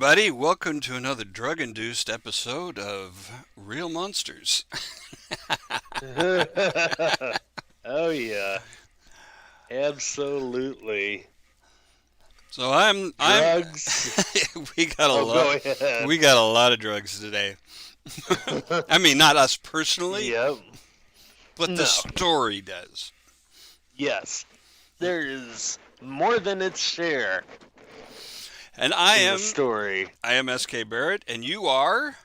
everybody. Welcome to another drug-induced episode of Real Monsters. Oh yeah, absolutely. So I'm Drugs. we got a Oh, lot go ahead. we got a lot of drugs today. I mean, not us personally, Yep. but the No. story does. Yes. There is more than its share And in the story. I am SK Barrett and you are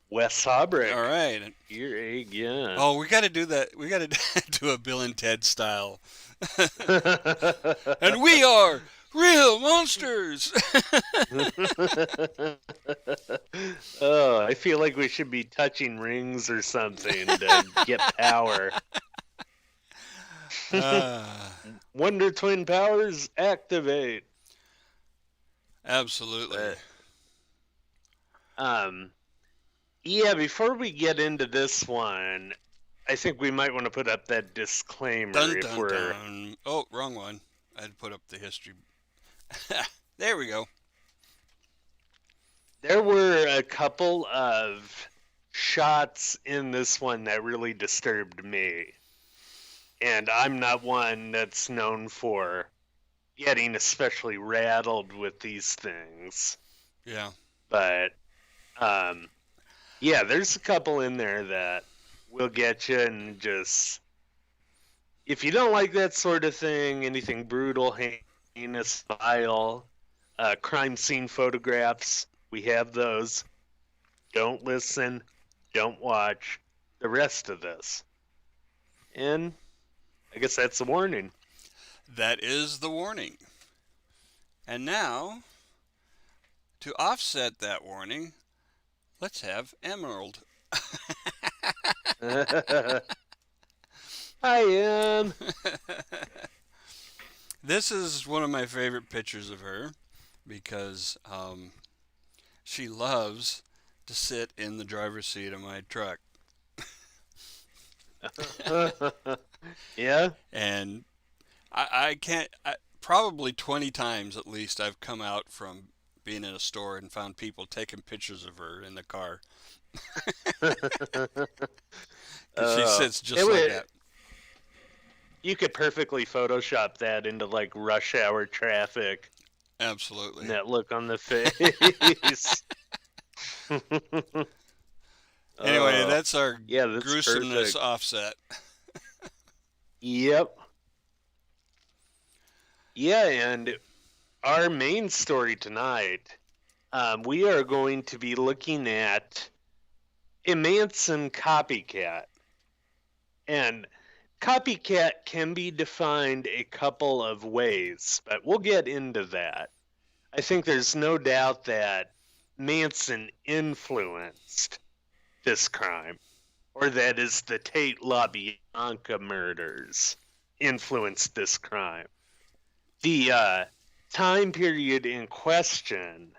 Wes all Habrick, right. here again. Oh, we got to do that. We got to do a Bill and Ted style. And we are Real Monsters. Oh, I feel like we should be touching rings or something to get power. Ah, Wonder Twin powers activate. absolutely. But um yeah, before we get into this one, I think we might want to put up that disclaimer Dun if dun we're dun. Oh, wrong one. I had to put up the history. There we go. there were a couple of shots in this one that really disturbed me. And I'm not one that's known for getting especially rattled with these things. Yeah. But um yeah, there's a couple in there that will get you and just if you don't like that sort of thing, anything brutal, heinous, vile, crime scene photographs, we have those. Don't listen, don't watch the rest of this. And I guess that's a warning. That is the warning. And now, to offset that warning, let's have Emerald. I am. This is one of my favorite pictures of her because she loves to sit in the driver's seat of my truck. Yeah. And I can't, probably 20 times at least, I've come out from being in a store and found people taking pictures of her in the car because she Oh, sits it just like would. that. You could perfectly Photoshop that into like rush hour traffic Absolutely. and that look on the face. Anyway, Oh, that's our yeah, that's gruesomeness perfect. offset. Yep. Yeah, and our main story tonight, we are going to be looking at a Manson copycat. And copycat can be defined a couple of ways, but we'll get into that. I think there's no doubt that Manson influenced this crime, or that is the Tate LaBianca murders influenced this crime. The time period in question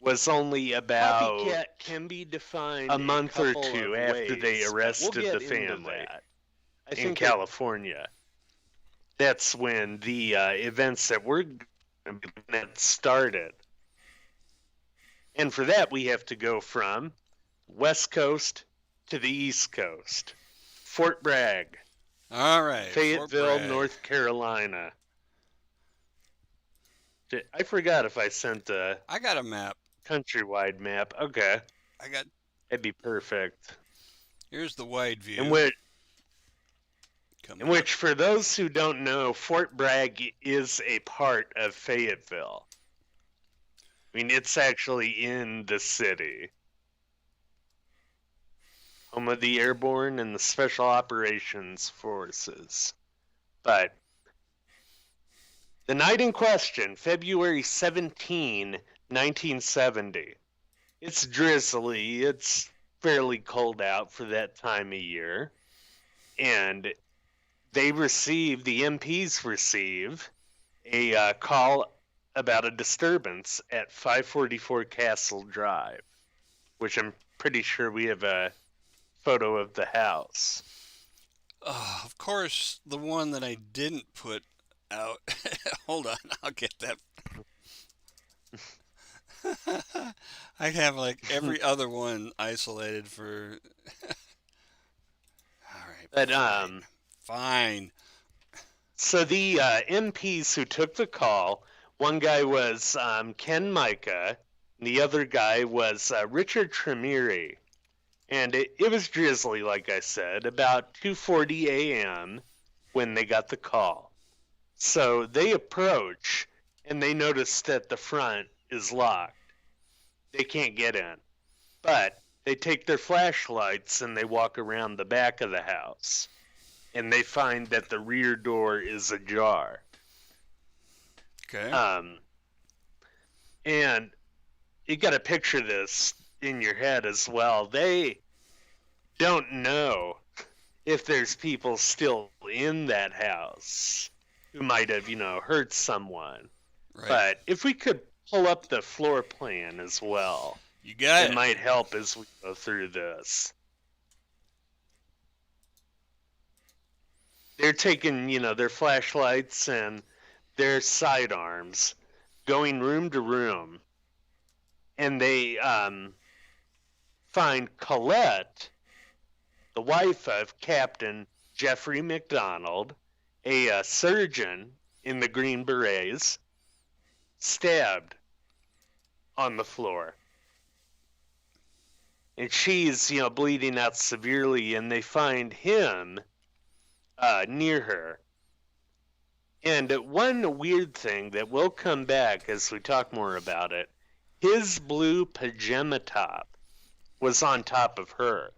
was only about Copycat can be defined a month or couple two of after they ways, but arrested we'll the get into family that. I in think California. That's when the events that we're going to be looking at started. And for that, we have to go from West Coast to the East Coast. Fort Bragg, All right, Fort Fayetteville, Bragg. North Carolina. I forgot if I sent a I got a map. countrywide map. Okay, I got that'd be perfect. Here's the wide In view. which, Come in on. which, for those who don't know, Fort Bragg is a part of Fayetteville. I mean, it's actually in the city. Home of the Airborne and the Special Operations Forces. But the night in question, February 17, 1970, it's drizzly, it's fairly cold out for that time of year, and the MPs receive a call about a disturbance at 544 Castle Drive, which I'm pretty sure we have a photo of the house. Of course, the one that I didn't put out. Hold on, I'll get that. I have like every other one isolated for. All right, But fine, fine. so the MPs who took the call, one guy was Ken Micah, and the other guy was Richard Tremere. And it was drizzly, like I said, about 2:40 a.m. when they got the call. So they approach, and they notice that the front is locked. They can't get in. But they take their flashlights and they walk around the back of the house. And they find that the rear door is ajar. Okay. And you got to picture this in your head as well. They don't know if there's people still in that house who might have, hurt someone. Right. But if we could pull up the floor plan as well, You got it it. might help as we go through this. They're taking, their flashlights and their sidearms, going room to room, and they find Colette, the wife of Captain Jeffrey McDonald, a surgeon in the Green Berets, stabbed on the floor. And she's, bleeding out severely, and they find him near her. And one weird thing that will come back as we talk more about it, his blue pajama top was on top of her.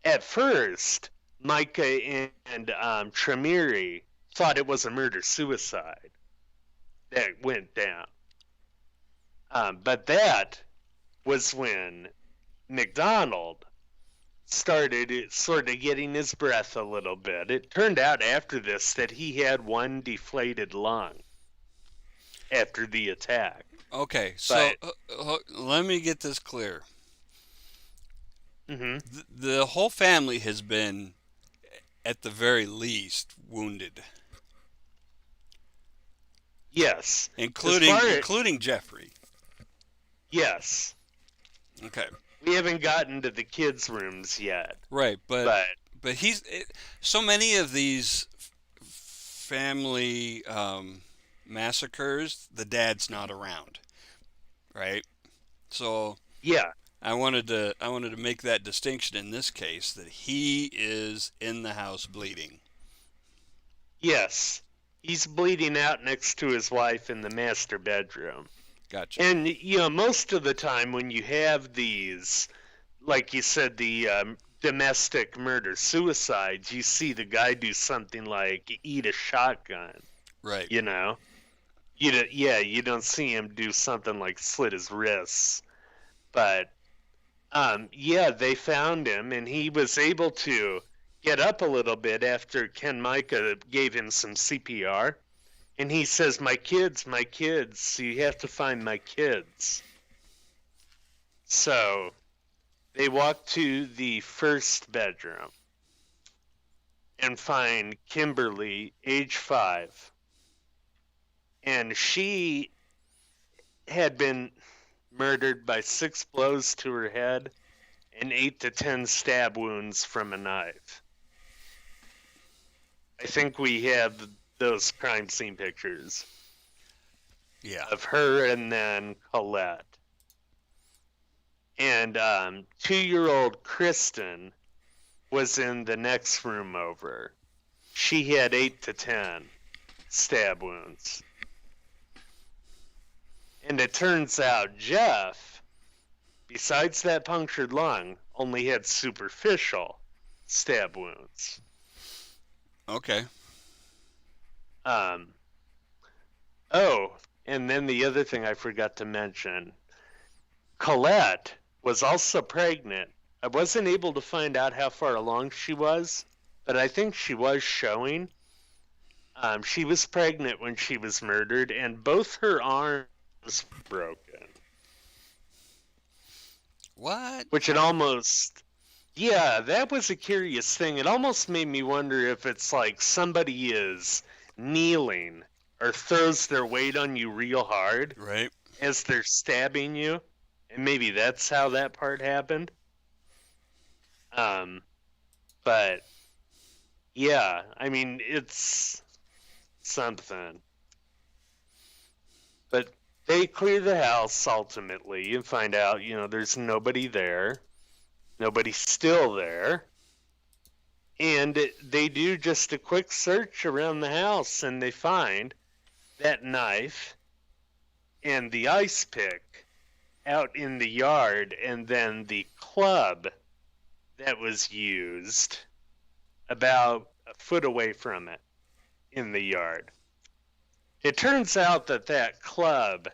At first, Micah and Tremere thought it was a murder-suicide that went down. But that was when McDonald started sort of getting his breath a little bit. It turned out after this that he had one deflated lung after the attack. Okay, so But, let me get this clear. mm-hmm. The whole family has been, at the very least, wounded, Yes. including Jeffrey. Yes. Okay. We haven't gotten to the kids' rooms yet. Right, But but so many of these family massacres, the dad's not around, right? So yeah, I wanted to make that distinction in this case that he is in the house bleeding. yes. He's bleeding out next to his wife in the master bedroom. Gotcha. And, most of the time when you have these, like you said, the domestic murder suicides, you see the guy do something like eat a shotgun. Right. You don't see him do something like slit his wrists. But, they found him, and he was able to get up a little bit after Ken Micah gave him some CPR. And he says, my kids, so you have to find my kids. So they walk to the first bedroom and find Kimberly, age 5. And she had been murdered by 6 blows to her head and 8 to 10 stab wounds from a knife. I think we have those crime scene pictures. Yeah. Of her and then Colette. And 2-year-old Kristen was in the next room over. She had 8 to 10 stab wounds. And it turns out Jeff, besides that punctured lung, only had superficial stab wounds. Okay. And then the other thing I forgot to mention, Colette was also pregnant. I wasn't able to find out how far along she was, but I think she was showing. She was pregnant when she was murdered, and both her arms were broken. What? Which it almost... Yeah, that was a curious thing. It almost made me wonder if it's like somebody is kneeling or throws their weight on you real hard, Right. as they're stabbing you, and maybe that's how that part happened. Um, but yeah, I mean it's something. But they clear the house ultimately and find out, there's nobody there, nobody's still there, and they do just a quick search around the house and they find that knife and the ice pick out in the yard, and then the club that was used about a foot away from it in the yard. It turns out that that club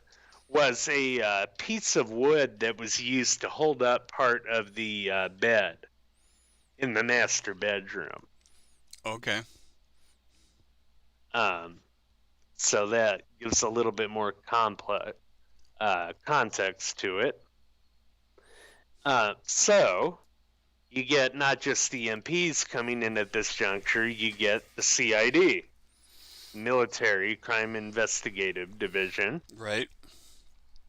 was a piece of wood that was used to hold up part of the bed in the master bedroom. Okay. Um, so that gives a little bit more complex context to it. So you get not just the MPs coming in at this juncture, you get the CID, Military Crime Investigative Division. Right.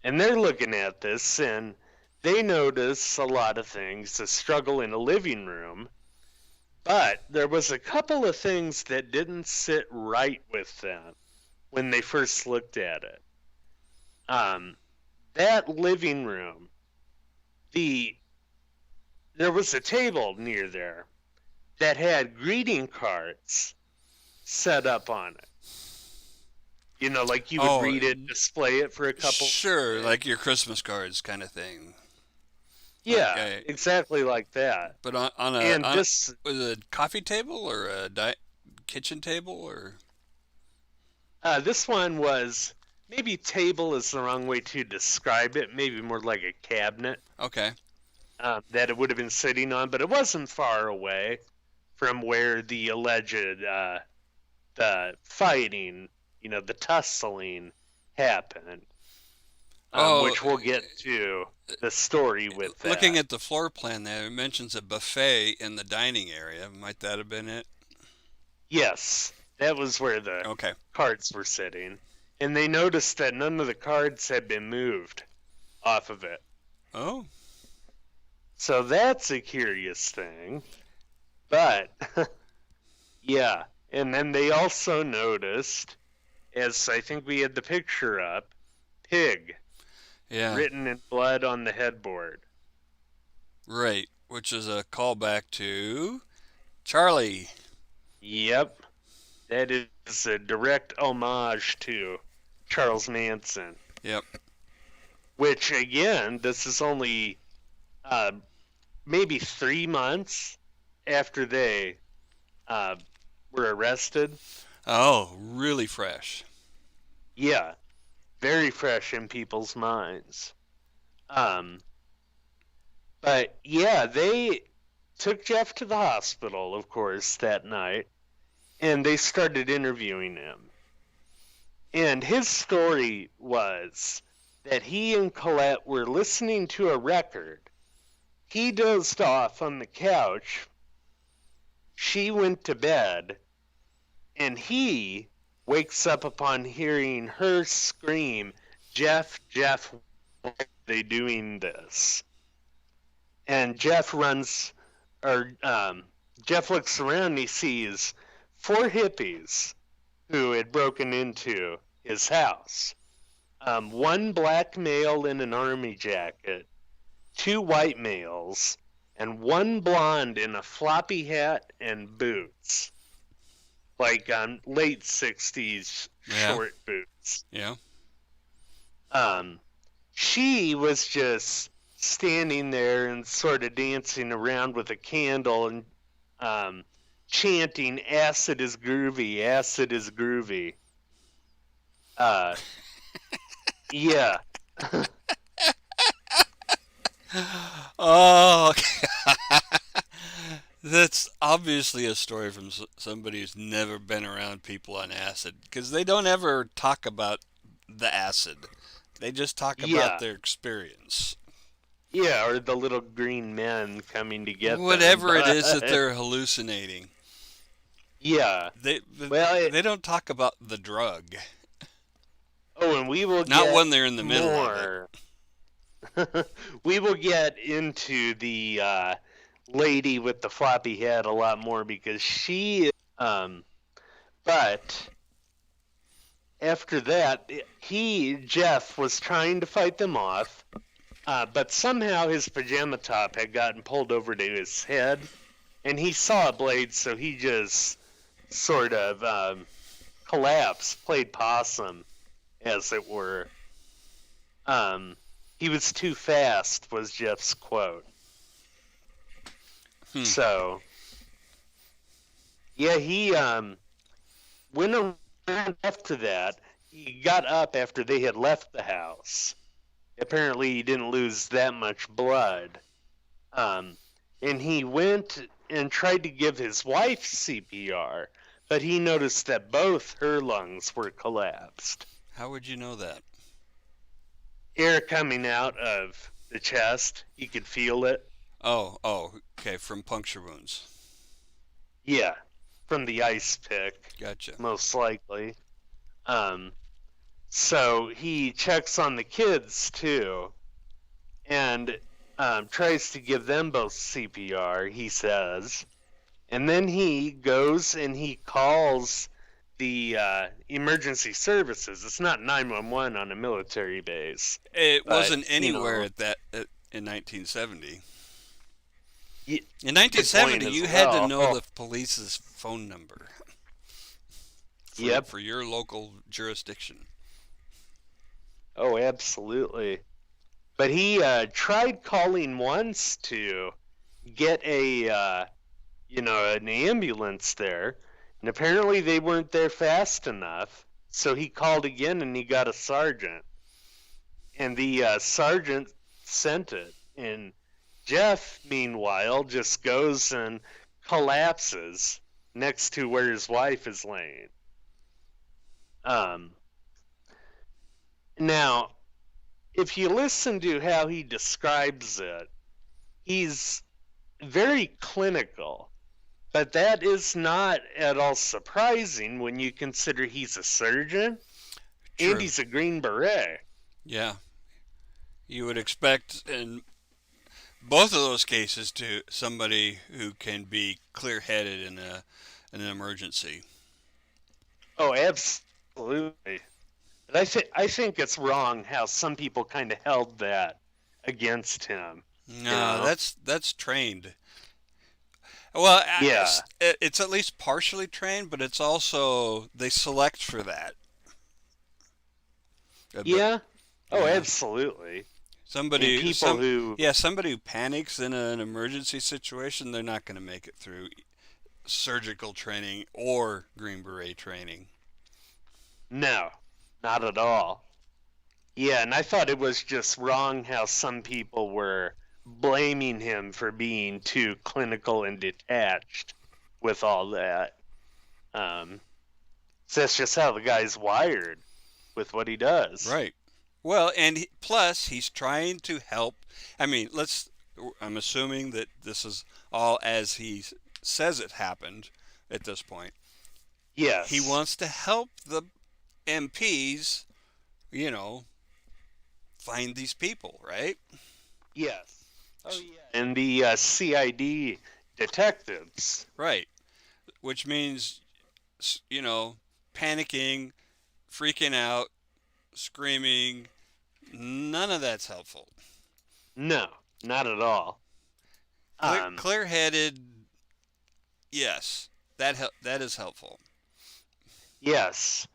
And they're looking at this and they notice a lot of things, a struggle in a living room, but there was a couple of things that didn't sit right with them when they first looked at it. That living room, there was a table near there that had greeting cards set up on it. Like you would Oh, read it, display it for a couple sure, minutes. like your Christmas cards kind of thing. Yeah, Okay. exactly like that. But on a And on this, was it a coffee table or a kitchen table or this one was, maybe table is the wrong way to describe it, maybe more like a cabinet okay. that it would have been sitting on, but it wasn't far away from where the alleged the fighting, the tussling happened, Oh, which we'll get to the story with looking that. at the floor plan there, it mentions a buffet in the dining area. Might that have been it? Yes, that was where the Okay. cards were sitting, and they noticed that none of the cards had been moved off of it. Oh, So that's a curious thing. But yeah, and then they also noticed, as I think we had the picture up, pig yeah. written in blood on the headboard. Right. Which is a callback to Charlie. Yep, that is a direct homage to Charles Manson. Yep. Which again, this is only uh, maybe 3 months after they uh, were arrested. Oh, really fresh. Yeah, very fresh in people's minds. Um, but yeah, they took Jeff to the hospital, of course, that night, and they started interviewing him. And his story was that he and Colette were listening to a record. He dozed off on the couch. She went to bed, and he wakes up upon hearing her scream, "Jeff, Jeff, why are they doing this?" And Jeff Jeff looks around and he sees four hippies who had broken into his house. One black male in an army jacket, two white males, and one blonde in a floppy hat and boots, like late 60s Yeah. short boots. Yeah. She was just standing there and sort of dancing around with a candle and chanting, "Acid is groovy, acid is groovy." Uh, yeah. Oh, that's obviously a story from somebody who's never been around people on acid because they don't ever talk about the acid. They just talk about Yeah. their experience. Yeah, or the little green men coming to get them. Whatever it is that But they're hallucinating. yeah. They Well, they don't talk about the drug. oh, and we will Not get when they're in the middle of it. more. We will get into the lady with the floppy head a lot more because but after that, Jeff, was trying to fight them off, but somehow his pajama top had gotten pulled over to his head, and he saw a blade, so he just sort of collapsed, played possum, as it were. Um, he was too fast, was Jeff's quote. So, yeah, he went around after that. He got up after they had left the house. Apparently, he didn't lose that much blood. And he went and tried to give his wife CPR, but he noticed that both her lungs were collapsed. How would you know that? Air coming out of the chest, he could feel it. Oh, okay, from puncture wounds. Yeah, from the ice pick, Gotcha. most likely. So he checks on the kids too, and tries to give them both CPR, he says. And then he goes and he calls the emergency services. It's not 911 on a military base. It But, wasn't anywhere in 1970. In 1970, you had to know the police's phone number for your local jurisdiction. Oh, absolutely. But he tried calling once to get an ambulance there, and apparently they weren't there fast enough. So he called again, and he got a sergeant, and the sergeant sent it. And Jeff, meanwhile, just goes and collapses next to where his wife is laying. Now, if you listen to how he describes it, he's very clinical, but that is not at all surprising when you consider he's a surgeon and he's a Green Beret. Yeah. You would expect in both of those cases to somebody who can be clear-headed in an emergency. Oh, absolutely. But I think it's wrong how some people kind of held that against him. No, that's trained. Well, Yeah. it's at least partially trained, but it's also they select for that. Yeah. Oh, Yeah. absolutely. Somebody who somebody who panics in an emergency situation, they're not going to make it through surgical training or Green Beret training. No, not at all. Yeah, and I thought it was just wrong how some people were blaming him for being too clinical and detached with all that. So that's just how the guy's wired with what he does. Right. Well, and plus he's trying to help. I mean, I'm assuming that this is all as he says it happened at this point. Yes. He wants to help the MPs, find these people, right? Yes. Oh, yeah. And the CID detectives. Right. Which means, panicking, freaking out, screaming, none of that's helpful. No, not at all. Clear-headed, yes, that is helpful. Yes.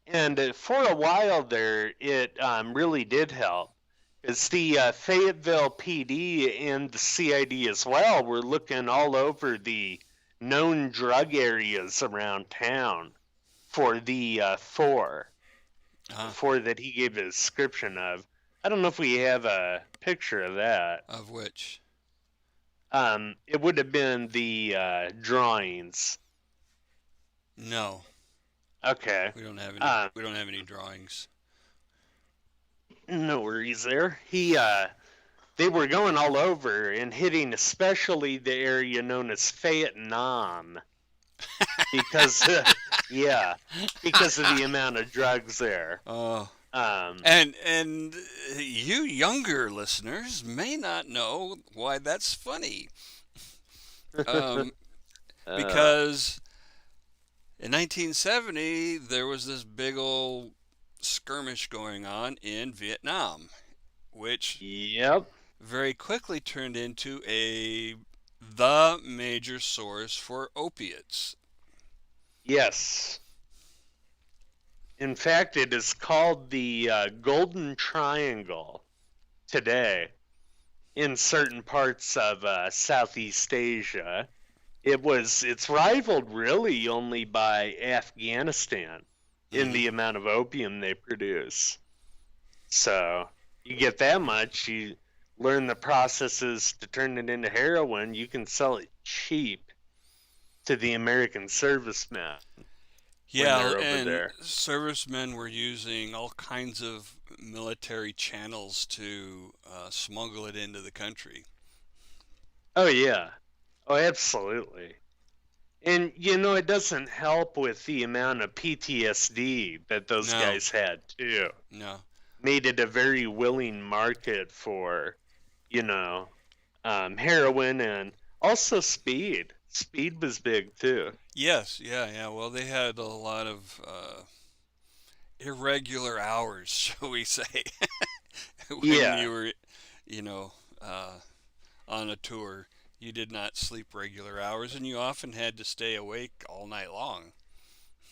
And for a while there, it really did help. Because the Fayetteville PD and the CID as well were looking all over the known drug areas around town for the four that he gave a description of. I don't know if we have a picture of that. Of which? It would have been the drawings. No. Okay. We don't have any. We don't have any drawings. No worries there. They were going all over and hitting especially the area known as Vietnam, because because of the amount of drugs there. Oh. Um, And you younger listeners may not know why that's funny. Um, uh, because in 1970 there was this big old skirmish going on in Vietnam, which yep. very quickly turned into the major source for opiates. Yes. In fact, it is called the Golden Triangle today in certain parts of Southeast Asia. It's rivaled really only by Afghanistan in Hmm. the amount of opium they produce. So you get that much, you learn the processes to turn it into heroin, you can sell it cheap to the American servicemen when Yeah, they're over and there. servicemen were using all kinds of military channels to smuggle it into the country. Oh yeah. Oh, absolutely. And it doesn't help with the amount of PTSD that those No, guys had too. no. Made it a very willing market for, you know, heroin and also speed. Speed was big too. Yes, yeah, yeah. Well, they had a lot of irregular hours, shall we say, when Yeah. you were, you know, uh, on a tour. You did not sleep regular hours, and you often had to stay awake all night long.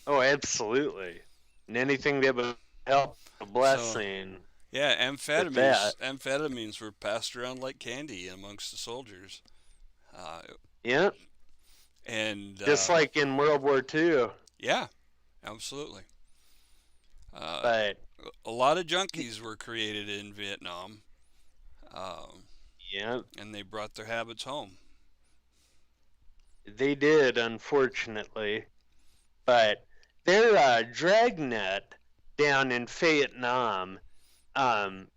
Oh, absolutely. And anything that would help a So, blessing yeah, with that. amphetamines were passed around like candy amongst the soldiers. Uh, Yeah. and Just like in World War II. yeah, absolutely. Uh, But a lot of junkies were created in Vietnam, um, yeah, and they brought their habits home. they did, unfortunately. But their dragnet down in Vietnam,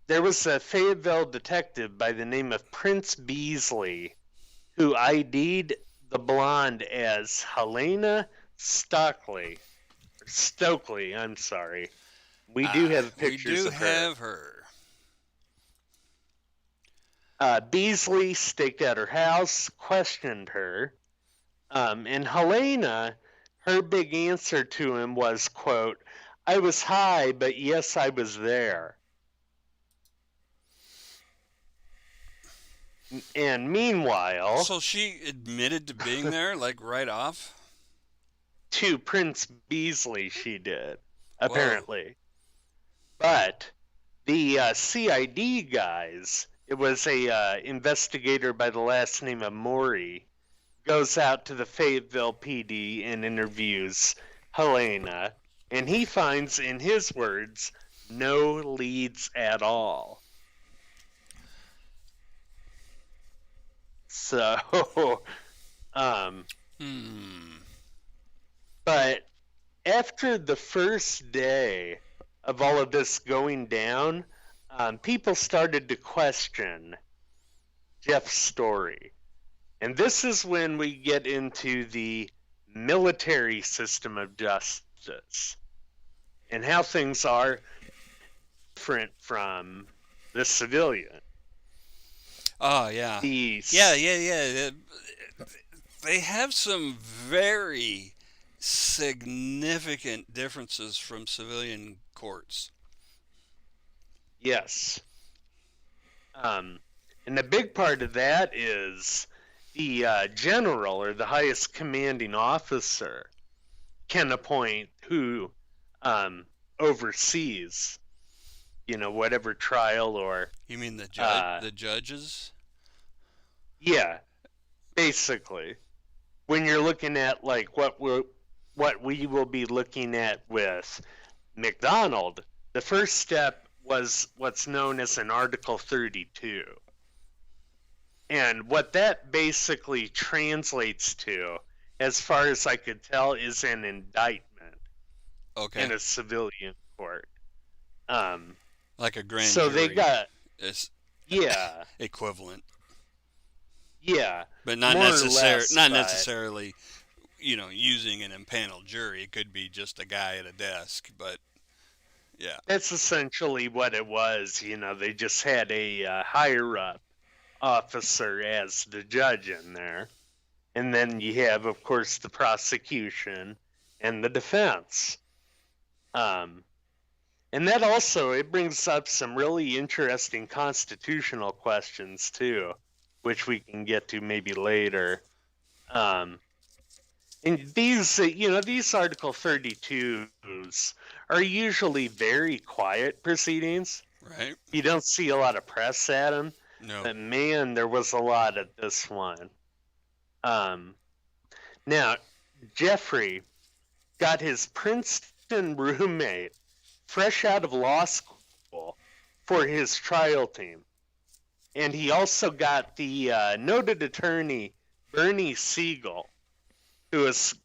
there was a Fayetteville detective by the name of Prince Beasley who ID'd the blonde as Helena Stokely, I'm sorry. We do Ah, have we pictures do of her. have her. Beasley staked out her house, questioned her, and Helena, her big answer to him was, quote, I was high, but yes, I was there. And meanwhile, So she admitted to being there, like right off. to Prince Beasley, she did, Whoa. apparently. But the CID guys, it was a investigator by the last name of Maury, goes out to the Fayetteville PD and interviews Helena, and he finds, in his words, no leads at all. So, um, Hmm. but after the first day of all of this going down, people started to question Jeff's story. And this is when we get into the military system of justice and how things are different from the civilian. Oh yeah, yeah, These, yeah, yeah. They have some very significant differences from civilian courts. yes. Um, and a big part of that is the general or the highest commanding officer can appoint who um, oversees, whatever trial or, You mean uh, the judges? yeah, basically. When you're looking at like what we will be looking at with McDonald, the first step was what's known as an Article 32. And what that basically translates to, as far as I could tell, is an indictment Okay, in a civilian court. Um, like a grand so they jury got, is yeah, equivalent, yeah, but more or less, not but necessarily. Using an impaneled jury. It could be just a guy at a desk, but Yeah. That's essentially what it was. They just had a higher up officer as the judge in there. And then you have, of course, the prosecution and the defense. Um, and that also, it brings up some really interesting constitutional questions, too, which we can get to maybe later. And these Article 32s are usually very quiet proceedings. Right. You don't see a lot of press at them. No. But man, there was a lot at this one. Now, Jeffrey got his Princeton roommate fresh out of law school for his trial team. And he also got the noted attorney Bernie Siegel, who is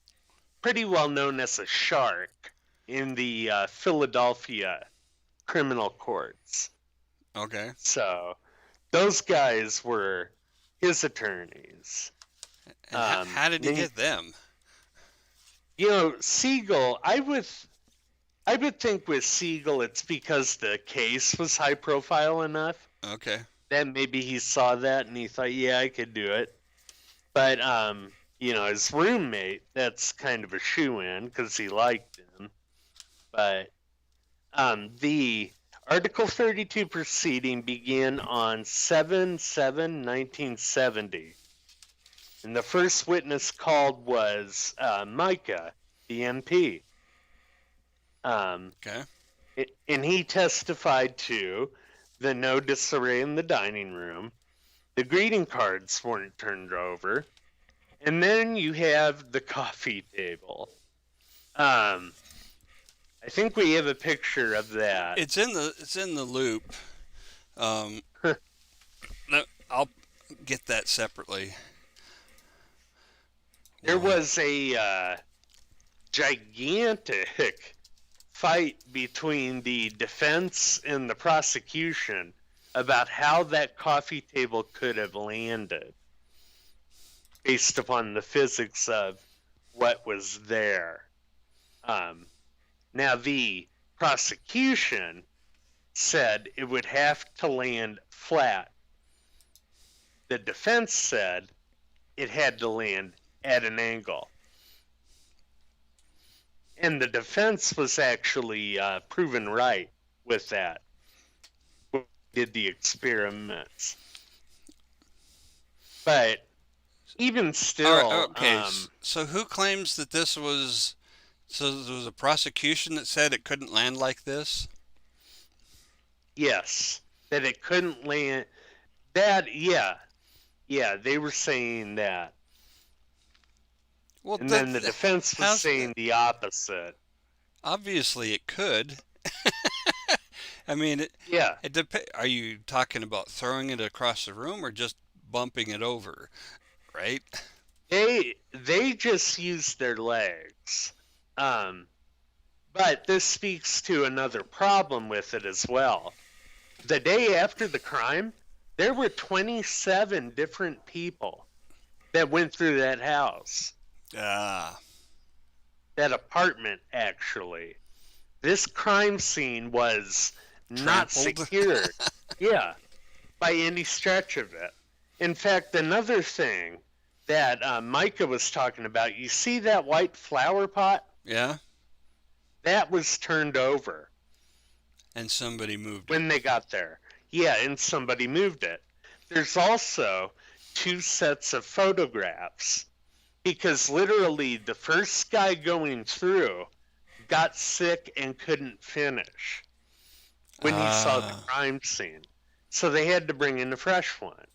pretty well known as a shark in the Philadelphia criminal courts. Okay. So those guys were his attorneys. And how did he get them? Siegel, I would think with Siegel it's because the case was high profile enough. Okay. That maybe he saw that and he thought, yeah, I could do it. But his roommate, that's kind of a shoo-in because he liked him. But the Article 32 proceeding began on 7/7/1970. And the first witness called was Micah, the MP. Okay. And he testified to the no disarray in the dining room. The greeting cards weren't turned over. And then you have the coffee table. I think we have a picture of that. It's in the loop. I'll get that separately. There was a gigantic fight between the defense and the prosecution about how that coffee table could have landed based upon the physics of what was there. Now, the prosecution said it would have to land flat. The defense said it had to land at an angle. And the defense was actually proven right with that. We did the experiments. But even still... Okay, so who claims that this was... So there was a prosecution that said it couldn't land like this? Yes, that it couldn't land... That, yeah. Yeah, they were saying that. Well, and then the defense was saying the opposite. Obviously, it could. I mean, yeah. Are you talking about throwing it across the room or just bumping it over, right? They just used their legs. But this speaks to another problem with it as well. The day after the crime, there were 27 different people that went through that house. That apartment, actually. This crime scene was not secured. Yeah, by any stretch of it. In fact, another thing that Micah was talking about, you see that white flower pot? Yeah. That was turned over. And somebody moved when they got there. Yeah, and somebody moved it. There's also 2 sets of photographs. Because literally the first guy going through got sick and couldn't finish when he saw the crime scene. So they had to bring in a fresh one.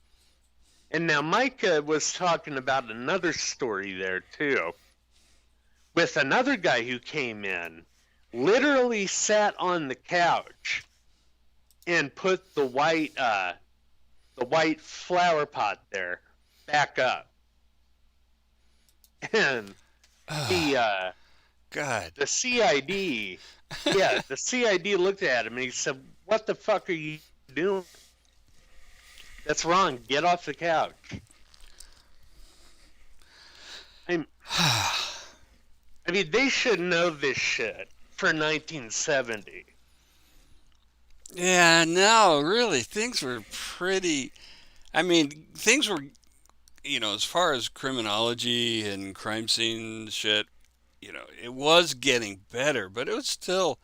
And now Micah was talking about another story there too, with another guy who came in, literally sat on the couch and put the white flower pot there back up. And the CID, the CID looked at him and he said, "What the fuck are you doing? That's wrong. Get off the couch." I mean, they should know this shit for 1970. Yeah, no, really, things were pretty. I mean, things were, as far as criminology and crime scene shit, it was getting better, but it was still,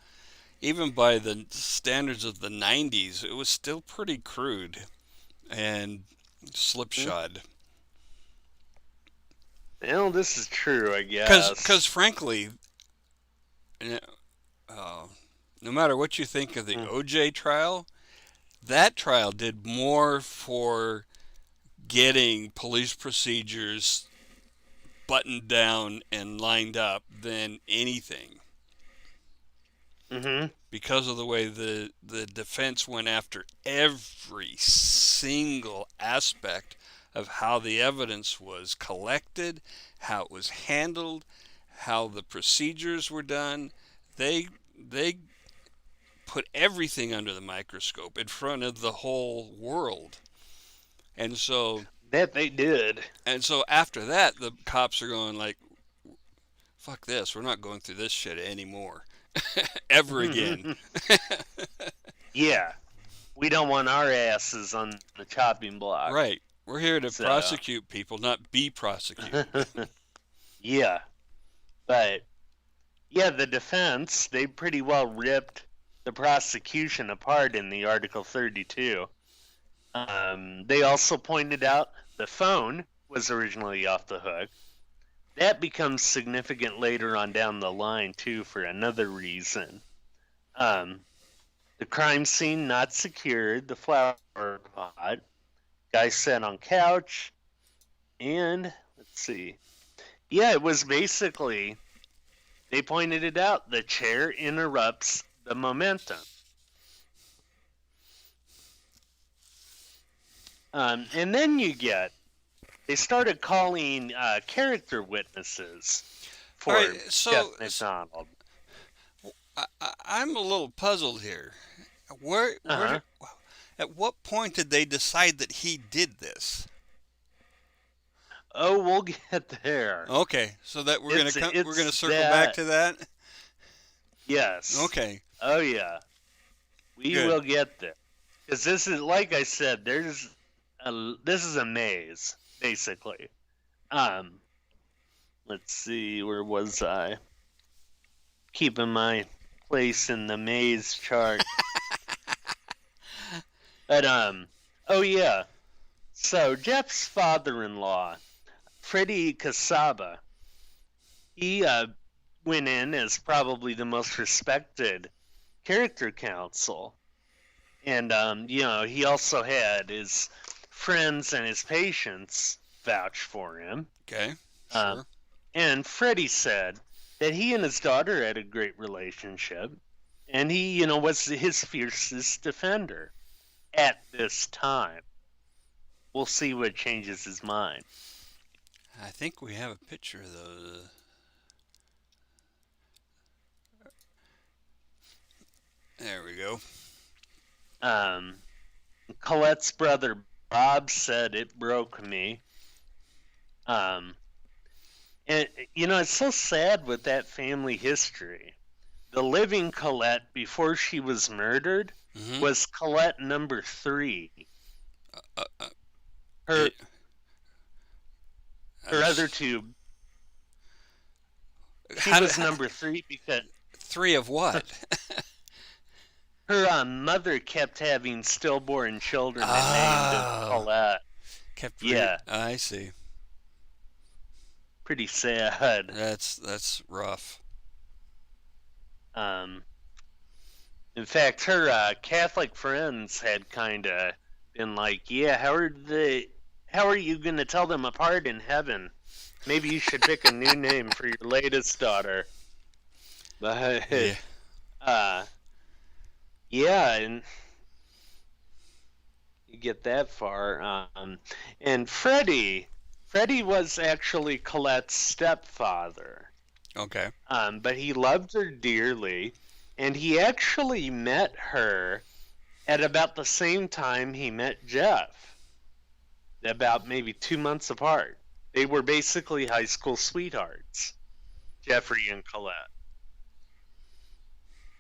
even by the standards of the 90s, it was still pretty crude and Hmm? slipshod. Well, this is true, I Because guess. frankly, uh, no matter what you think of the Hmm. OJ trial, that trial did more for getting police procedures buttoned down and lined up than anything, Hmm. because of the way the defense went after every single aspect of how the evidence was collected, how it was handled, how the procedures were done. They put everything under the microscope in front of the whole world. And so That they did. after that, the cops are going like, fuck this, we're not going through this shit anymore. Ever again. Yeah, we don't want our asses on the chopping block. Right. We're here to So, prosecute people, not be prosecuted. yeah, but yeah, the defense, they pretty well ripped the prosecution apart in the Article 32. They also pointed out the phone was originally off the hook. That becomes significant later on down the line, too, for another reason. Um, the crime scene not secured, the flower pot, guy sat on couch, and let's see. Yeah, it was basically, they pointed it out, the chair interrupts the momentum. And then they started calling character witnesses All right, for Jeff so McDonald. I'm a little puzzled here. Where Uh-huh. did, at what point did they decide that he did this? Oh, we'll get there. Okay, so that we're gonna It's circle back that, to that. yes. Okay, Oh yeah. We good. will get there. Because this is, like I said, this is a maze, basically. Um, let's see, where was I? Keeping my place in the maze chart. But oh yeah. So Jeff's father-in-law, Freddie Casaba, he went in as probably the most respected character counsel, and he also had his friends and his patients vouch for him. Okay, Um, sure. and Freddie said that he and his daughter had a great relationship, and he, was his fiercest defender at this time. We'll see what changes his mind. I think we have a picture of those. There we go. Um, Colette's brother Bob said it broke me. Um, and it's so sad with that family history. The living Colette before she was murdered Mm-hmm. was Colette number 3. Uh, uh, Her it, her other two, she how did was number 3 because three of what? her mother kept having stillborn children and named them Oh, Colette. Yeah, I see. pretty sad. That's rough. Um, in fact, her Catholic friends had kind of been like, "Yeah, how are you going to tell them apart in heaven? Maybe you should pick a new name for your latest daughter." But Yeah. uh, yeah, and you get that far. And Freddie was actually Colette's stepfather, Okay. but he loved her dearly, and he actually met her at about the same time he met Jeff, about maybe 2 months apart. They were basically high school sweethearts, Jeffrey and Colette.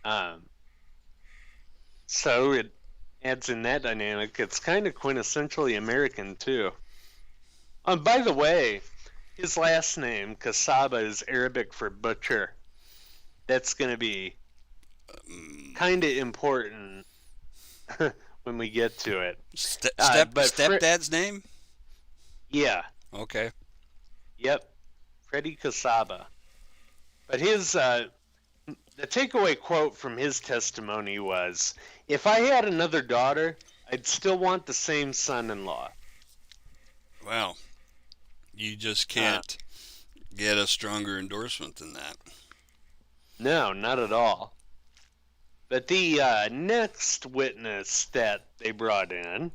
Um, So it adds in that dynamic. It's kind of quintessentially American, too. By the way, his last name, Kasaba, is Arabic for butcher. That's going to be kind of important when we get to it. Stepdad's name? Yeah, Okay. yep, Freddie Kasaba. But the takeaway quote from his testimony was, "If I had another daughter, I'd still want the same son-in-law." Well, you just can't get a stronger endorsement than that. No, not at all. But the next witness that they brought in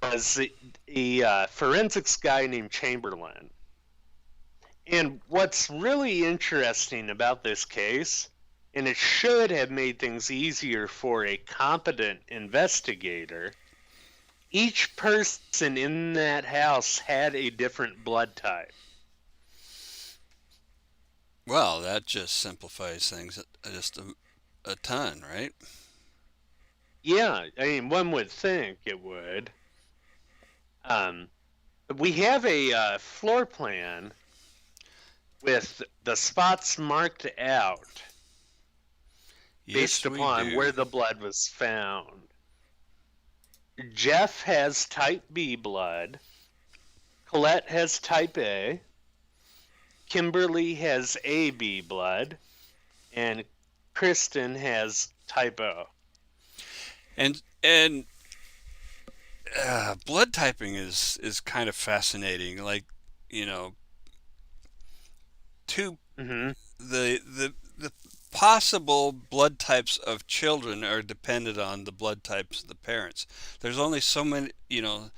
was a forensics guy named Chamberlain. And what's really interesting about this case, and it should have made things easier for a competent investigator, each person in that house had a different blood type. Well, that just simplifies things just a ton, right? Yeah, I mean, one would think it would. We have a floor plan with the spots marked out based upon where the blood was found. Jeff has type B blood. Colette has type A. Kimberly has AB blood. And Kristen has type O. And blood typing is kind of fascinating. Like, you know, the possible blood types of children are dependent on the blood types of the parents. There's only so many, you know.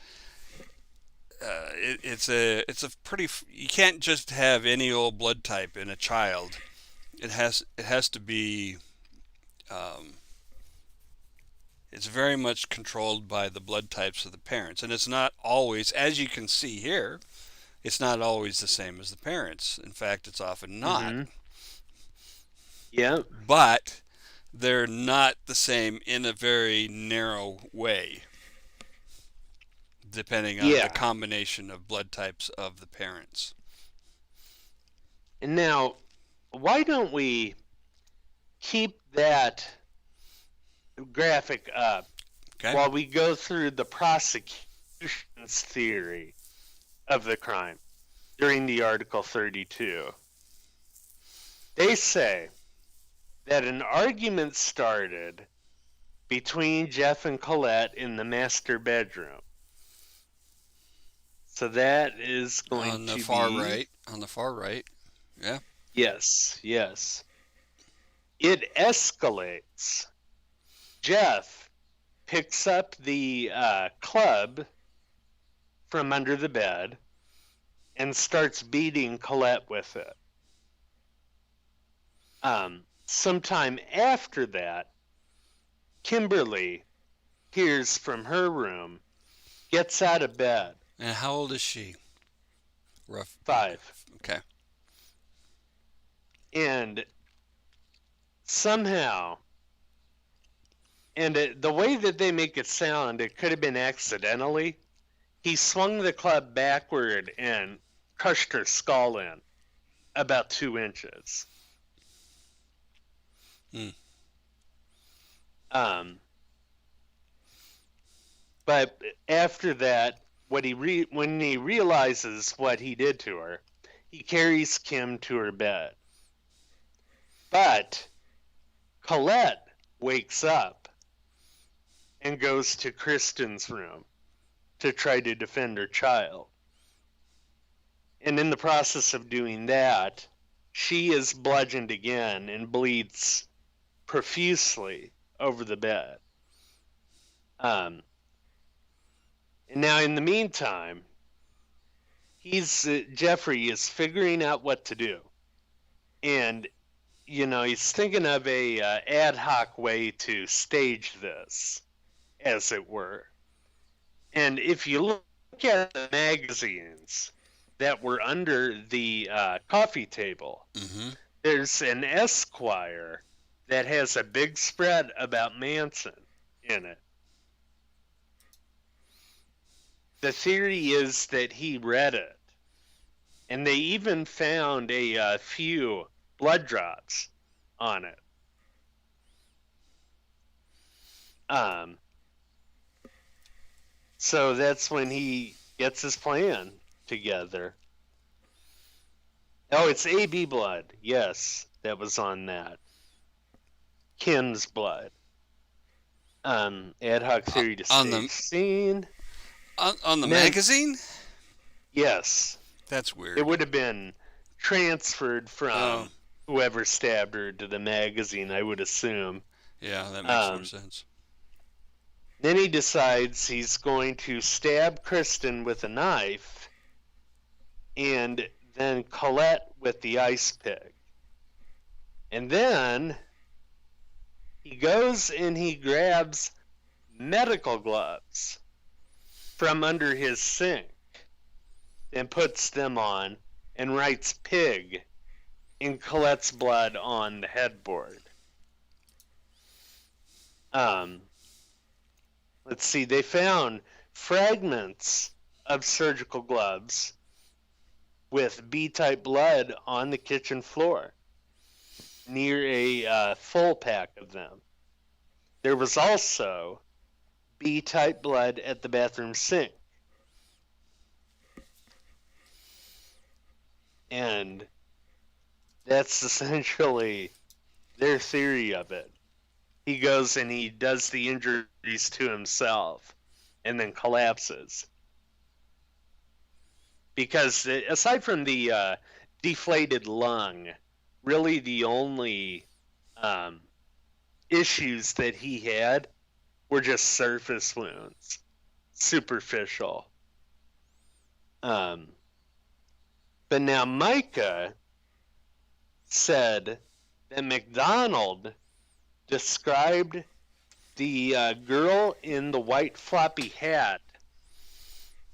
It's a pretty. You can't just have any old blood type in a child. It has to be. It's very much controlled by the blood types of the parents, and it's not always, as you can see here, it's not always the same as the parents. In fact, it's often not. Yeah. But they're not the same in a very narrow way, depending on the combination of blood types of the parents. And now, why don't we keep that graphic up while we go through the prosecution's theory of the crime during the Article 32. They say that an argument started between Jeff and Colette in the master bedroom. So that is going on the to far be right. On the far right. Yeah. Yes. It escalates. Jeff picks up the club from under the bed and starts beating Colette with it. Sometime after that, Kimberly hears from her room, gets out of bed. And how old is she? 5. Okay. And somehow, and the way that they make it sound, it could have been accidentally, he swung the club backward and crushed her skull in about 2 inches. But after that, when he realizes what he did to her, he carries Kim to her bed. But Colette wakes up and goes to Kristen's room to try to defend her child. And in the process of doing that, she is bludgeoned again and bleeds profusely over the bed. And now, in the meantime, Jeffrey is figuring out what to do, and he's thinking of a ad hoc way to stage this, as it were. And if you look at the magazines that were under the coffee table, there's an Esquire that has a big spread about Manson in it. The theory is that he read it, and they even found a few blood drops on it. So that's when he gets his plan together. Oh, it's AB blood. Yes, that was on that. Kim's blood. Ad hoc theory to On stay the sane. on the magazine? Yes. That's weird. It would have been transferred from Oh. whoever stabbed her to the magazine, I would assume. Yeah, that makes more sense. Then he decides he's going to stab Kristen with a knife and then Colette with the ice pick. And then he goes and he grabs medical gloves from under his sink and puts them on and writes pig in Colette's blood on the headboard. Let's see, they found fragments of surgical gloves with B-type blood on the kitchen floor near a full pack of them. There was also B-type blood at the bathroom sink. And that's essentially their theory of it. He goes and he does the injuries to himself and then collapses. Because aside from the deflated lung, really the only issues that he had were just surface wounds, superficial. But now Micah said that McDonald described the girl in the white floppy hat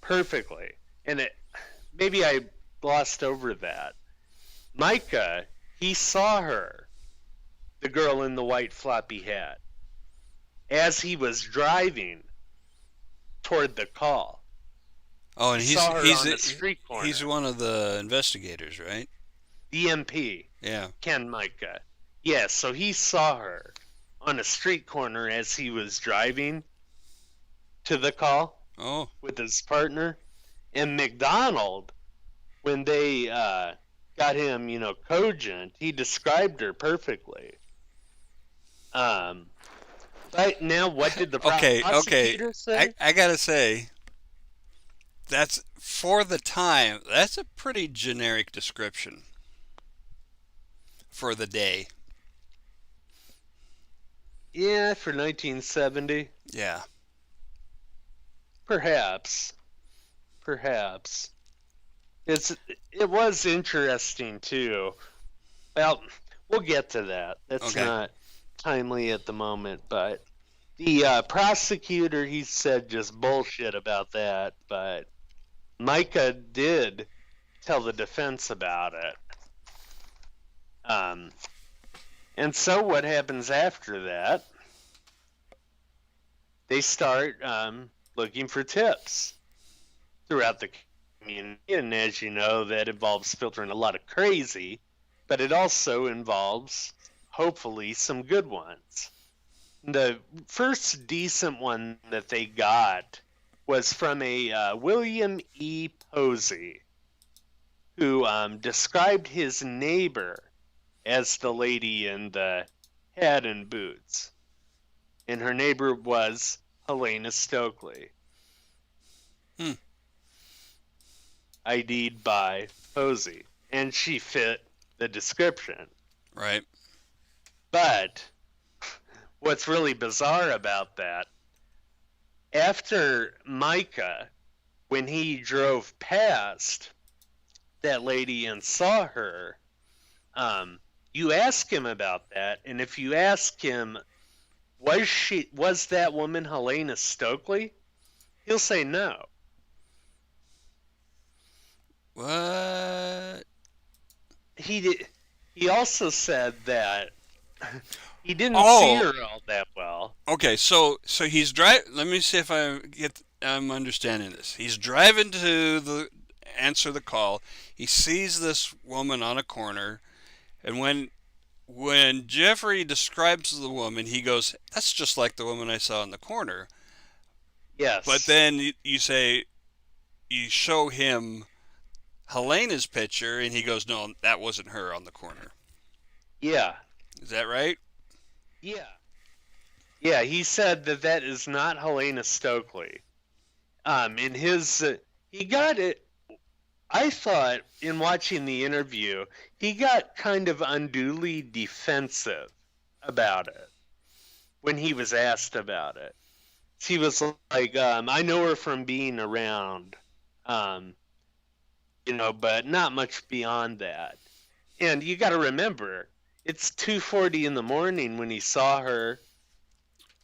perfectly. And maybe I glossed over that. Micah, he saw her, the girl in the white floppy hat, as he was driving toward the call. Oh, and he's on the street corner. He's one of the investigators, right? The MP. Yeah. Ken Micah. Yeah, so he saw her on a street corner as he was driving to the call with his partner. And McDonald, when they got him, cogent, he described her perfectly. But now, what did the prosecutor say? I gotta say, that's for the time. That's a pretty generic description for the day. Yeah, for 1970. Yeah. Perhaps. It was interesting too. Well, we'll get to that. That's not timely at the moment, but the prosecutor, he said just bullshit about that, but Micah did tell the defense about it. And so what happens after that? They start looking for tips throughout the community, and as you know, that involves filtering a lot of crazy, but it also involves, hopefully, some good ones. The first decent one that they got was from a William E. Posey, who described his neighbor as the lady in the hat and boots. And her neighbor was Helena Stokely. ID'd by Posey. And she fit the description. Right. But what's really bizarre about that, after Micah, when he drove past that lady and saw her, you ask him about that, and if you ask him, was that woman Helena Stokely? He'll say no. What? He also said that He didn't see Oh, her all that well. okay. So he's driving. Let me see if I'm understanding this. He's driving to the answer the call. He sees this woman on a corner, and when Jeffrey describes the woman, he goes, "That's just like the woman I saw in the corner." But Yes. then you show him Helena's picture, and he goes, "No, that wasn't her on the corner." Yeah. Is that right? Yeah. Yeah, he said that that is not Helena Stokely. In his, he got it. I thought in watching the interview, he got kind of unduly defensive about it when he was asked about it. He was like, I know her from being around, um, but not much beyond that. And you got to remember, it's 2:40 in the morning when he saw her,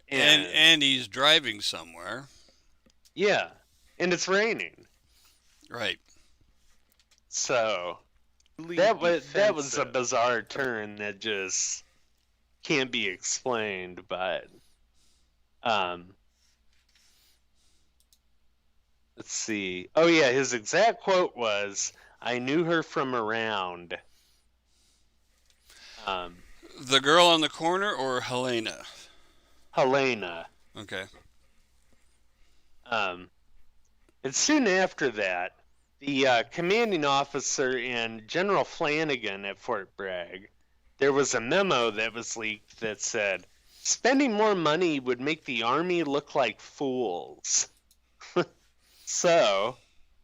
And and and he's driving somewhere. yeah, and it's raining. Right. So that was a bizarre turn that just can't be explained. But um, let's see. Oh yeah, his exact quote was, "I knew her from around." Um, The girl on the corner or Helena? Helena. Okay. Um, and soon after that, the commanding officer and General Flanagan at Fort Bragg, there was a memo that was leaked that said, spending more money would make the Army look like fools. So,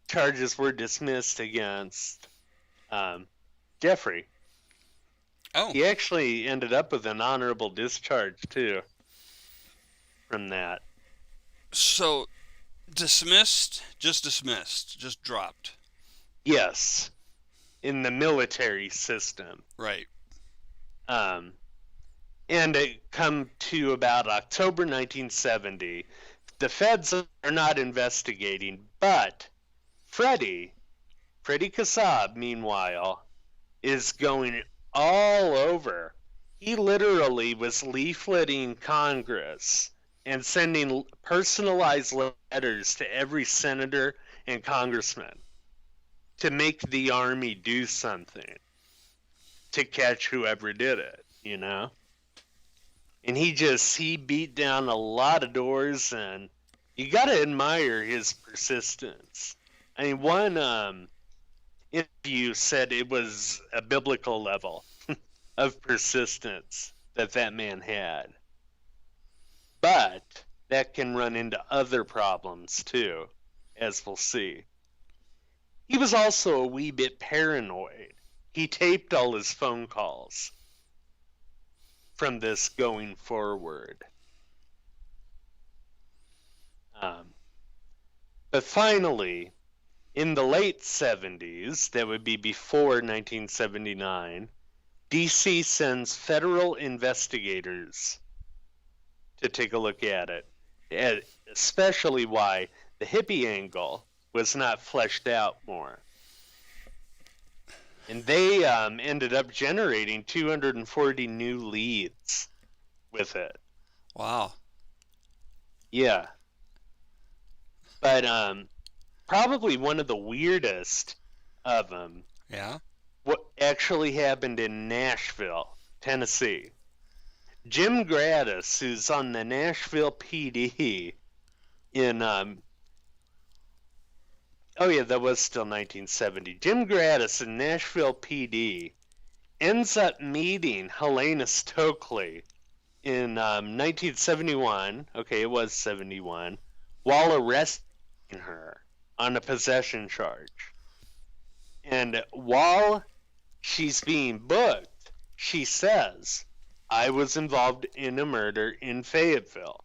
charges were dismissed against Jeffrey. Oh, He actually ended up with an honorable discharge, too, from that. so dismissed, just dropped. Yes, in the military system. Right. Um, and it come to about October 1970. The feds are not investigating, but Freddie Kassab, meanwhile, is going all over. He literally was leafleting Congress and sending personalized letters to every senator and congressman to make the Army do something to catch whoever did it. And he beat down a lot of doors, and you got to admire his persistence. I mean, one interview said it was a biblical level of persistence that man had. But that can run into other problems too, as we'll see. He was also a wee bit paranoid. He taped all his phone calls from this going forward. But finally, in the late 70s, that would be before 1979, DC sends federal investigators to take a look at it, especially why the hippie angle was not fleshed out more. And they ended up generating 240 new leads with it. Wow. Yeah. But probably one of the weirdest of them, Yeah. what actually happened in Nashville, Tennessee. Jim Gratis, who's on the Nashville PD in oh yeah, that was still 1970. Jim Gratis in Nashville PD ends up meeting Helena Stokely in 1971. Okay, it was 71, while arresting her on a possession charge. And while she's being booked, she says, "I was involved in a murder in Fayetteville,"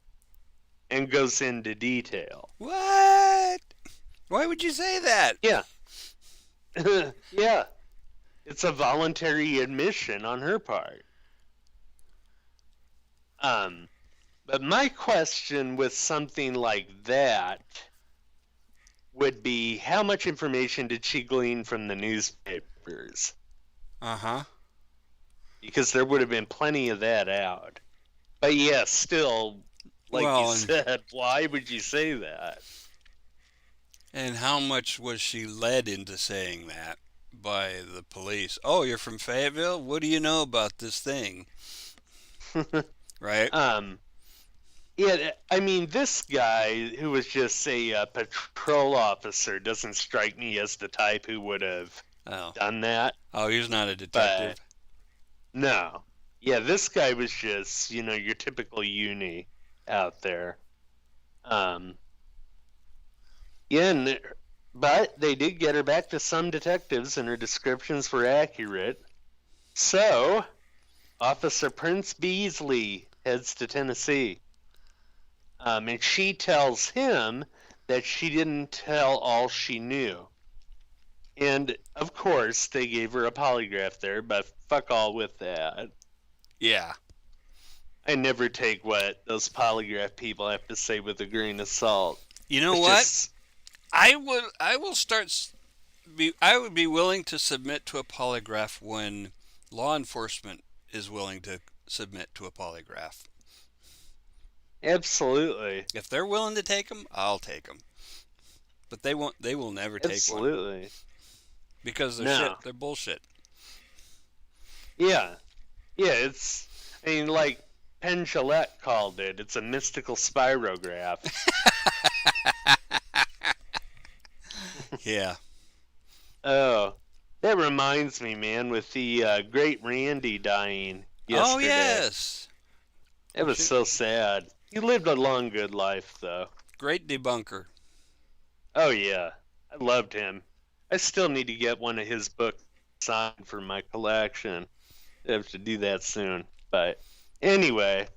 and goes into detail. What? Why would you say that? Yeah. Yeah. It's a voluntary admission on her part. But my question with something like that would be, how much information did she glean from the newspapers? Uh huh. because there would have been plenty of that out. But yeah, still, like you Well, said, why would you say that? and how much was she led into saying that by the police? Oh, you're from Fayetteville? What do you know about this thing? Right? um, yeah, I mean, this guy who was just a patrol officer doesn't strike me as the type who would have Oh. done that. Oh, he's not a But detective. no, yeah, this guy was just, your typical uni out there. Um, yeah, but they did get her back to some detectives, and her descriptions were accurate. So, Officer Prince Beasley heads to Tennessee. And she tells him that she didn't tell all she knew. And, of course, they gave her a polygraph there, but fuck all with that. Yeah. I never take what those polygraph people have to say with a grain of salt. You know It's what? just, I would be willing to submit to a polygraph when law enforcement is willing to submit to a polygraph. absolutely. If they're willing to take them, I'll take them. But they won't. They will never take one Absolutely. because they're No. shit. They're bullshit. Yeah. Yeah, I mean, like Penn Jillette called it, it's a mystical spirograph. Yeah. Oh, that reminds me, man, with the great Randy dying Oh yesterday. yes. It was so sad. He lived a long, good life, though. Great debunker. Oh, yeah. I loved him. I still need to get one of his books signed for my collection. I have to do that soon. But anyway,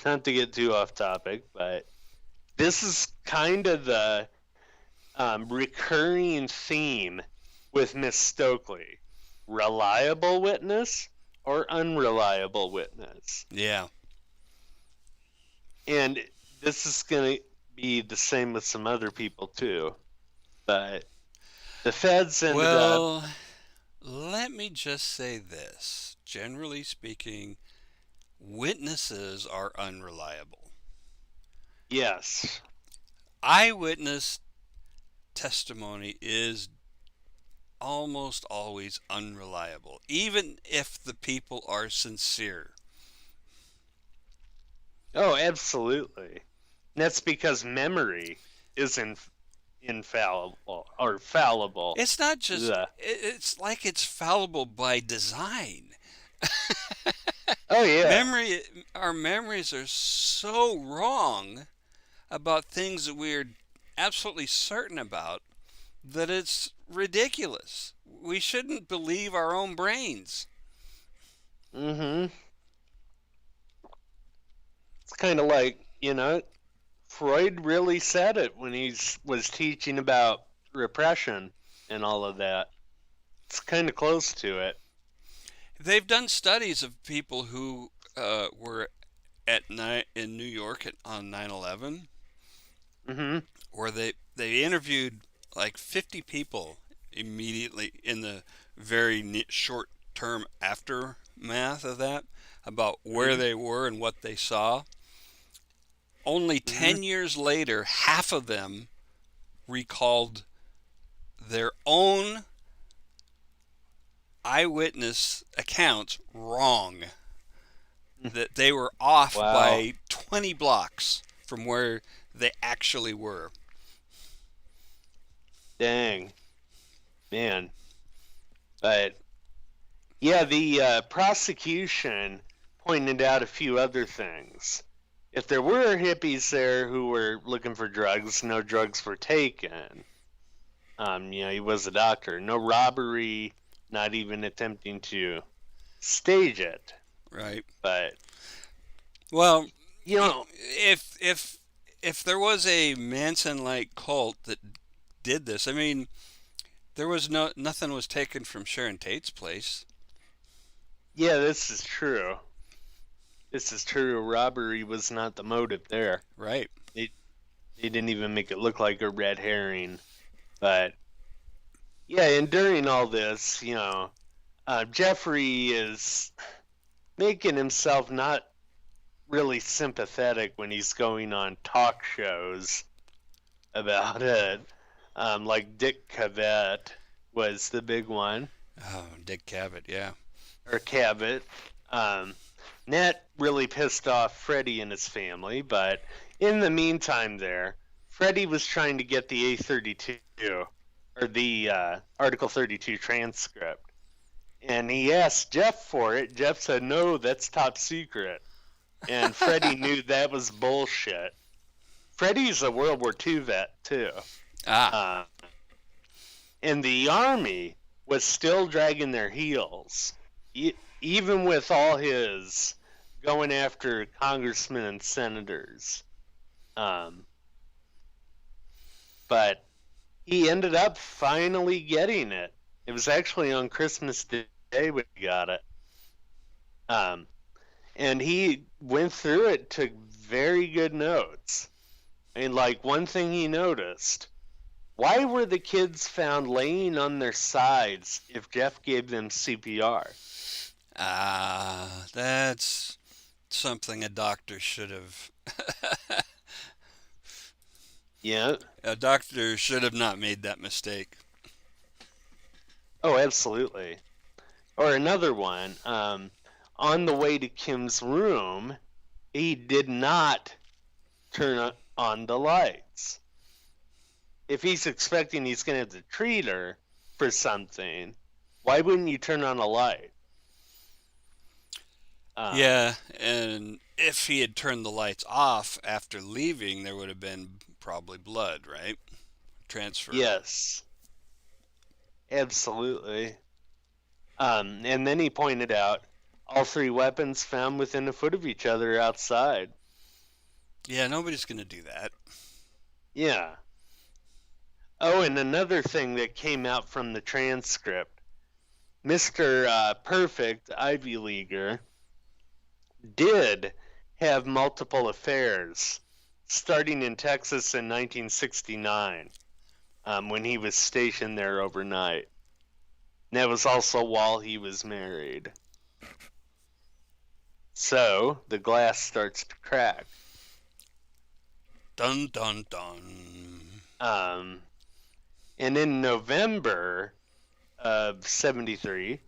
not to get too off topic, but this is kind of the recurring theme with Miss Stokely. Reliable witness or unreliable witness. Yeah. And this is going to be the same with some other people too. But the feds ended up. Well, let me just say this. Generally speaking, witnesses are unreliable. Yes. Eyewitness testimony is almost always unreliable, even if the people are sincere. Oh, absolutely. And that's because memory is infallible or fallible. It's not just, Yeah. it's like it's fallible by design. Oh, yeah. Our memories are so wrong about things that we're absolutely certain about that it's ridiculous. We shouldn't believe our own brains. Mm-hmm. It's kind of like, Freud really said it when he was teaching about repression and all of that. It's kind of close to it. They've done studies of people who were at night in New York on 9/11, Mm-hmm. where they interviewed like 50 people immediately in the very short term aftermath of that about where Mm-hmm. they were and what they saw. Only Mm-hmm. 10 years later, half of them recalled their own eyewitness accounts wrong. That they were off Wow. by 20 blocks from where they actually were. Dang. Man. But, yeah, the prosecution pointed out a few other things. If there were hippies there who were looking for drugs, no drugs were taken. He was a doctor. No robbery, not even attempting to stage it. Right. But, Well, you if there was a Manson-like cult that did this, I mean, there was nothing was taken from Sharon Tate's place. yeah, this is true. This is true. Robbery was not the motive there. Right. They didn't even make it look like a red herring. But, yeah, and during all this, Jeffrey is making himself not really sympathetic when he's going on talk shows about it. Like Dick Cavett was the big one, Oh, Dick Cavett, yeah. or Cavett. Um, that really pissed off Freddie and his family, but in the meantime Freddie was trying to get the A32, or the Article 32 transcript. And he asked Jeff for it. Jeff said, no, that's top secret. And Freddie knew that was bullshit. Freddie's a World War II vet, too. Ah. And the Army was still dragging their heels, even with all his going after congressmen and senators. But he ended up finally getting it. It was actually on Christmas Day when he got it. And he went through it, took very good notes. And like one thing he noticed, why were the kids found laying on their sides if Jeff gave them CPR? That's something a doctor should have. Yeah. A doctor should have not made that mistake. Oh, absolutely. Or another one, on the way to Kim's room, he did not turn on the lights. If he's expecting he's going to have to treat her for something, why wouldn't you turn on a light? Yeah, and if he had turned the lights off after leaving, there would have been probably blood, right? Transfer. Yes. Absolutely. And then he pointed out all three weapons found within a foot of each other outside. Yeah, nobody's going to do that. Yeah. Oh, and another thing that came out from the transcript, Mr. Perfect Ivy Leaguer did have multiple affairs starting in Texas in 1969 when he was stationed there overnight. And that was also while he was married. So the glass starts to crack. Dun, dun, dun. And in November of 73,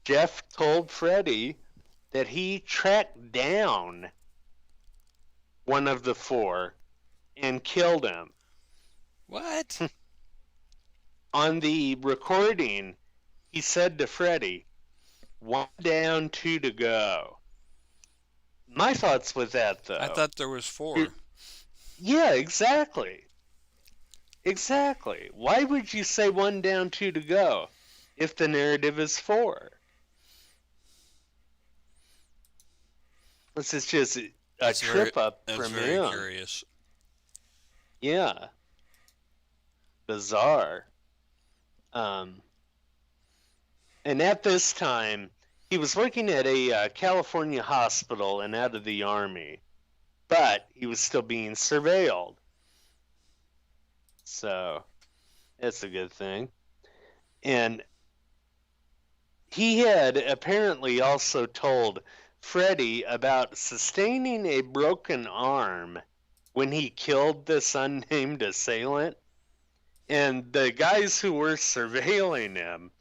Jeff told Freddie that he tracked down one of the four and killed him. What? On the recording, he said to Freddie, 1 down, 2 to go. My thoughts with that, though. I thought there was 4. Yeah, exactly. Exactly. Why would you say 1 down, 2 to go if the narrative is 4? This is just a trip up from him. That's very curious. Yeah. Bizarre. And at this time, he was working at a California hospital and out of the Army, but he was still being surveilled. So, that's a good thing. And he had apparently also told Freddie about sustaining a broken arm when he killed this unnamed assailant. And the guys who were surveilling him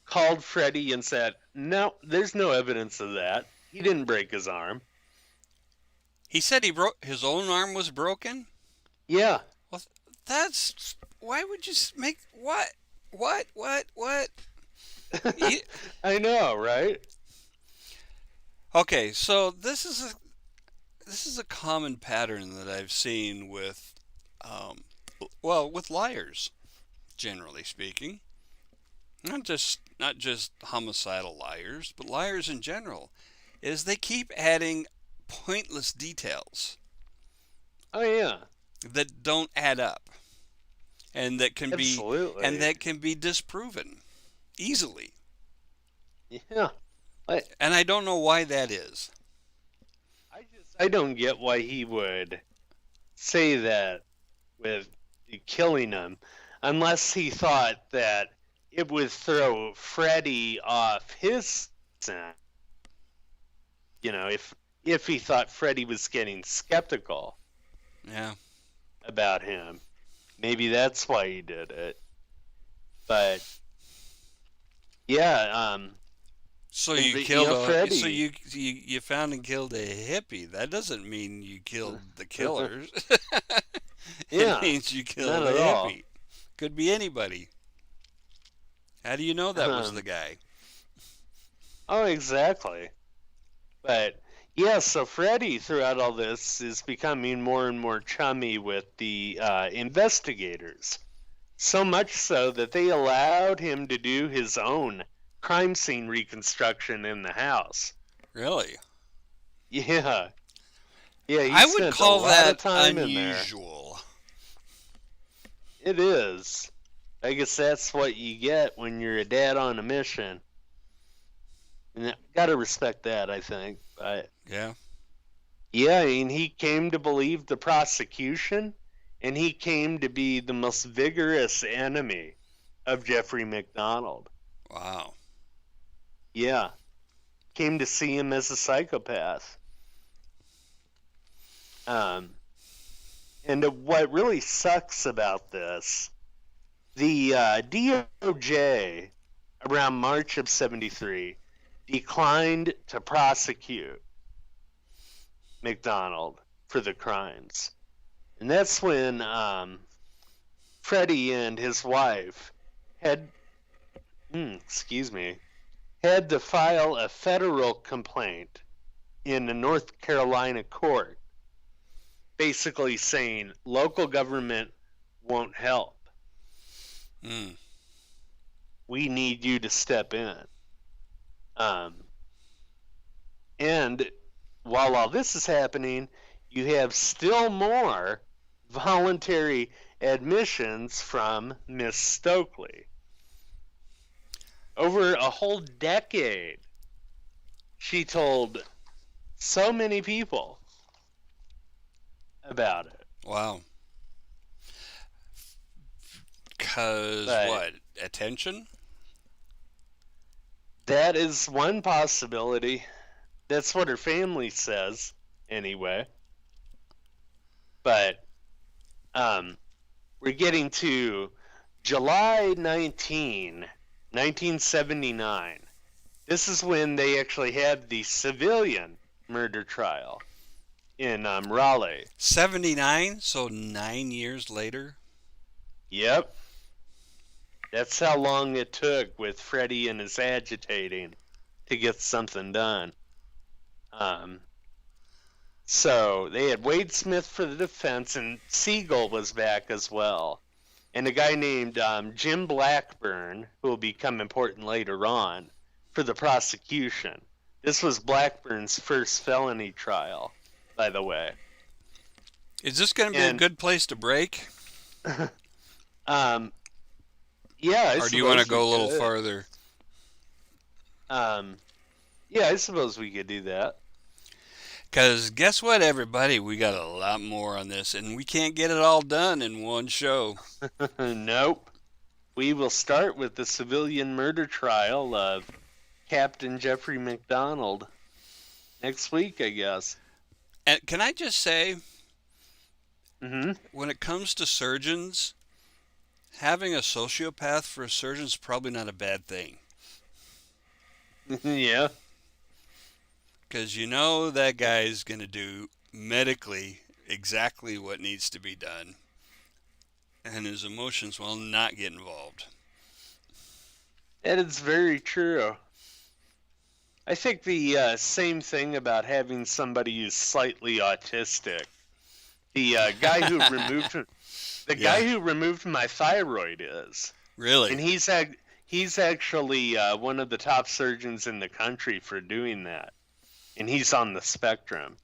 called Freddie and said, no, there's no evidence of that. He didn't break his arm. He said his own arm was broken? Yeah. Well, that's... Why would you make... What? I know, right? Okay, so this is a common pattern that I've seen with, with liars, generally speaking. Not just homicidal liars, but liars in general, is they keep adding pointless details. Oh yeah. That don't add up, and that can Absolutely. be disproven easily. Yeah. And I don't know why that is. I don't get why he would say that with killing him, unless he thought that it would throw Freddy off his scent. If he thought Freddy was getting skeptical Yeah. about him, maybe that's why he did it. But yeah, So and you killed a. So Freddy. you found and killed a hippie. That doesn't mean you killed the killers. It Yeah, means you not killed a at all. hippie. Could be anybody. How do you know that was the Um, guy? oh, exactly. But yeah, so Freddy throughout all this is becoming more and more chummy with the investigators. So much so that they allowed him to do his own crime scene reconstruction in the house. Really? Yeah. Yeah, he I would spent a call lot of that time in there. unusual. It is. I guess that's what you get when you're a dad on a mission. And gotta respect that, I think. But Yeah. yeah, I mean, he came to believe the prosecution, and he came to be the most vigorous enemy of Jeffrey McDonald. Wow. Yeah, came to see him as a psychopath. Um, and what really sucks about this, the DOJ around March of '73 declined to prosecute McDonald for the crimes. And that's when Freddie and his wife had, had to file a federal complaint in a North Carolina court, basically saying local government won't help. Mm. We need you to step in. And while all this is happening, you have still more voluntary admissions from Miss Stokely. Over a whole decade, she told so many people about it. Wow. Cause But what? Attention? that is one possibility. That's what her family says, anyway. But we're getting to July 1979. This is when they actually had the civilian murder trial in Raleigh. 79, so 9 years later. Yep. That's how long it took with Freddie and his agitating to get something done. So they had Wade Smith for the defense, and Siegel was back as well. And a guy named Jim Blackburn, who will become important later on, for the prosecution. This was Blackburn's first felony trial, by the way. Is this going to be a good place to break? Yeah, or do you want to go a little farther? Yeah, I suppose we could do that. Because guess what, everybody? We got a lot more on this, and we can't get it all done in one show. Nope. We will start with the civilian murder trial of Captain Jeffrey McDonald next week, I guess. And can I just say, Mm-hmm. when it comes to surgeons, having a sociopath for a surgeon is probably not a bad thing. Yeah. Because you know that guy's going to do medically exactly what needs to be done. And his emotions will not get involved. That is very true. I think the same thing about having somebody who's slightly autistic. The guy who removed guy who removed my thyroid is. Really? And he's actually one of the top surgeons in the country for doing that. And he's on the spectrum.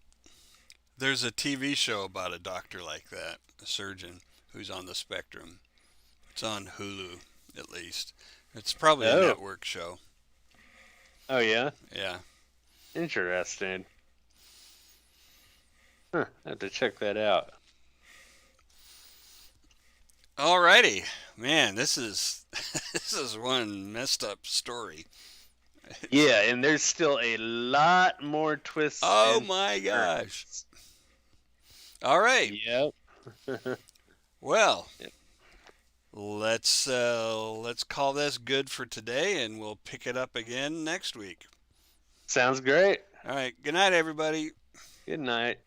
There's a TV show about a doctor like that, a surgeon who's on the spectrum. It's on Hulu, at least. It's probably a network show. Oh, yeah? Yeah. Interesting. Huh, I have to check that out. Alrighty, man. This is this is one messed up story. Yeah, and there's still a lot more twists Oh and my gosh! turns. All right. Yep. Well, let's call this good for today, and we'll pick it up again next week. Sounds great. All right. Good night, everybody. Good night.